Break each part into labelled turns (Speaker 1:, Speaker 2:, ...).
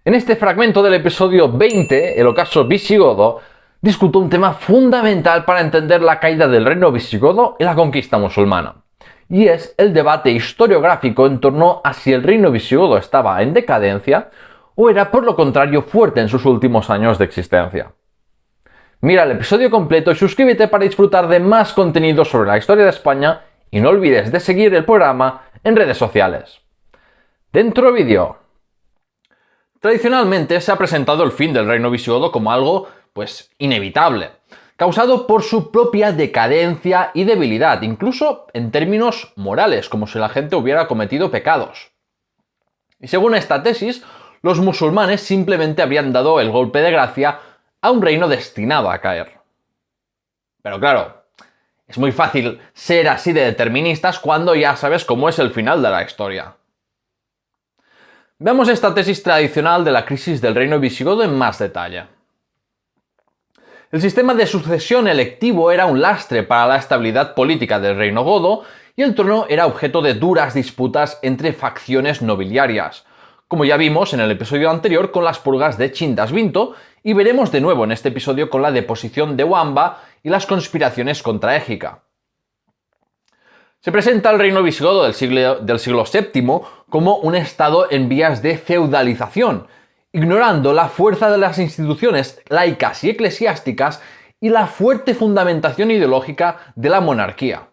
Speaker 1: En este fragmento del episodio 20, el ocaso visigodo, discuto un tema fundamental para entender la caída del reino visigodo y la conquista musulmana, y es el debate historiográfico en torno a si el reino visigodo estaba en decadencia o era por lo contrario fuerte en sus últimos años de existencia. Mira el episodio completo y suscríbete para disfrutar de más contenido sobre la historia de España y no olvides de seguir el programa en redes sociales. Dentro vídeo. Tradicionalmente se ha presentado el fin del reino visigodo como algo, inevitable, causado por su propia decadencia y debilidad, incluso en términos morales, como si la gente hubiera cometido pecados. Y según esta tesis, los musulmanes simplemente habrían dado el golpe de gracia a un reino destinado a caer. Pero claro, es muy fácil ser así de deterministas cuando ya sabes cómo es el final de la historia. Veamos esta tesis tradicional de la crisis del reino visigodo en más detalle. El sistema de sucesión electivo era un lastre para la estabilidad política del reino godo y el trono era objeto de duras disputas entre facciones nobiliarias, como ya vimos en el episodio anterior con las purgas de Chindasvinto y veremos de nuevo en este episodio con la deposición de Wamba y las conspiraciones contra Égica. Se presenta el reino visigodo del siglo VII como un estado en vías de feudalización, ignorando la fuerza de las instituciones laicas y eclesiásticas y la fuerte fundamentación ideológica de la monarquía.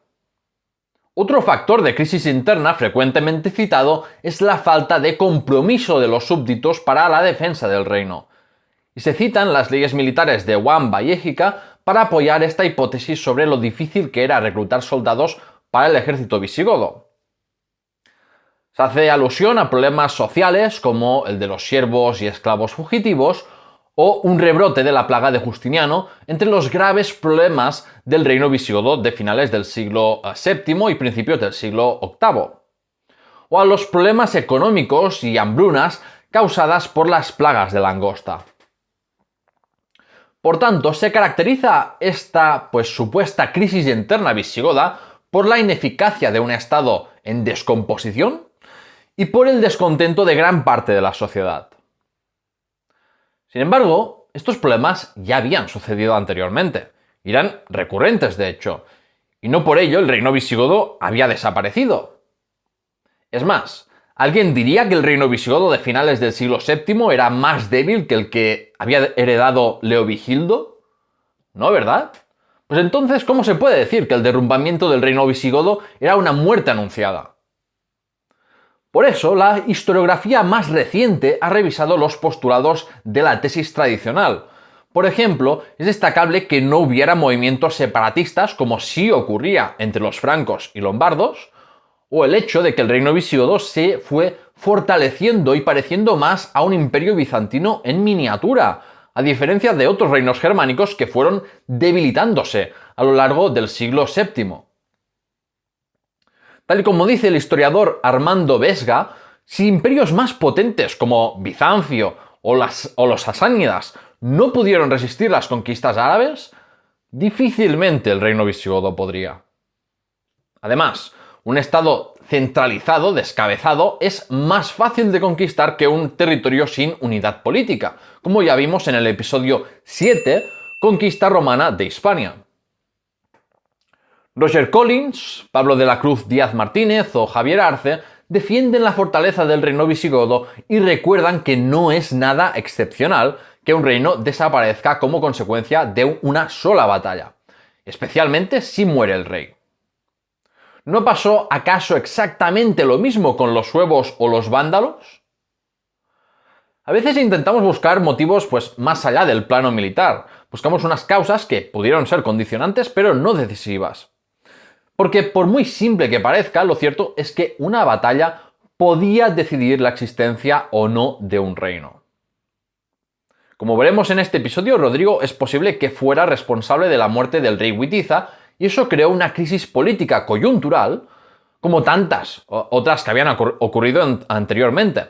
Speaker 1: Otro factor de crisis interna frecuentemente citado es la falta de compromiso de los súbditos para la defensa del reino, y se citan las leyes militares de Wamba y Égica para apoyar esta hipótesis sobre lo difícil que era reclutar soldados para el ejército visigodo. Se hace alusión a problemas sociales como el de los siervos y esclavos fugitivos o un rebrote de la plaga de Justiniano entre los graves problemas del reino visigodo de finales del siglo VII y principios del siglo VIII, o a los problemas económicos y hambrunas causadas por las plagas de langosta. Por tanto, se caracteriza esta supuesta crisis interna visigoda por la ineficacia de un Estado en descomposición y por el descontento de gran parte de la sociedad. Sin embargo, estos problemas ya habían sucedido anteriormente, y eran recurrentes de hecho, y no por ello el reino visigodo había desaparecido. Es más, ¿alguien diría que el reino visigodo de finales del siglo VII era más débil que el que había heredado Leovigildo? ¿No, verdad? Pues entonces, ¿cómo se puede decir que el derrumbamiento del reino visigodo era una muerte anunciada? Por eso, la historiografía más reciente ha revisado los postulados de la tesis tradicional. Por ejemplo, es destacable que no hubiera movimientos separatistas como sí ocurría entre los francos y lombardos, o el hecho de que el reino visigodo se fue fortaleciendo y pareciendo más a un imperio bizantino en miniatura, a diferencia de otros reinos germánicos que fueron debilitándose a lo largo del siglo VII. Tal y como dice el historiador Armando Vesga, si imperios más potentes como Bizancio o los sasánidas no pudieron resistir las conquistas árabes, difícilmente el reino visigodo podría. Además, un estado centralizado, descabezado, es más fácil de conquistar que un territorio sin unidad política, como ya vimos en el episodio 7, Conquista Romana de Hispania. Roger Collins, Pablo de la Cruz Díaz Martínez o Javier Arce defienden la fortaleza del reino visigodo y recuerdan que no es nada excepcional que un reino desaparezca como consecuencia de una sola batalla, especialmente si muere el rey. ¿No pasó acaso exactamente lo mismo con los suevos o los vándalos? A veces intentamos buscar motivos más allá del plano militar. Buscamos unas causas que pudieron ser condicionantes pero no decisivas. Porque por muy simple que parezca, lo cierto es que una batalla podía decidir la existencia o no de un reino. Como veremos en este episodio, Rodrigo es posible que fuera responsable de la muerte del rey Witiza y eso creó una crisis política coyuntural como tantas otras que habían ocurrido anteriormente.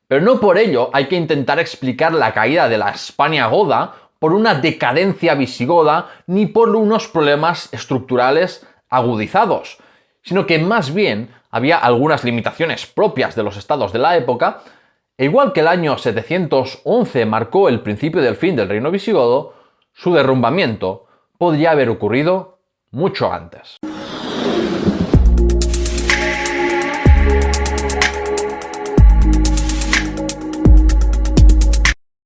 Speaker 1: Pero no por ello hay que intentar explicar la caída de la España goda por una decadencia visigoda ni por unos problemas estructurales agudizados, sino que más bien había algunas limitaciones propias de los estados de la época E igual que el año 711 marcó el principio del fin del reino visigodo, su derrumbamiento podría haber ocurrido mucho antes.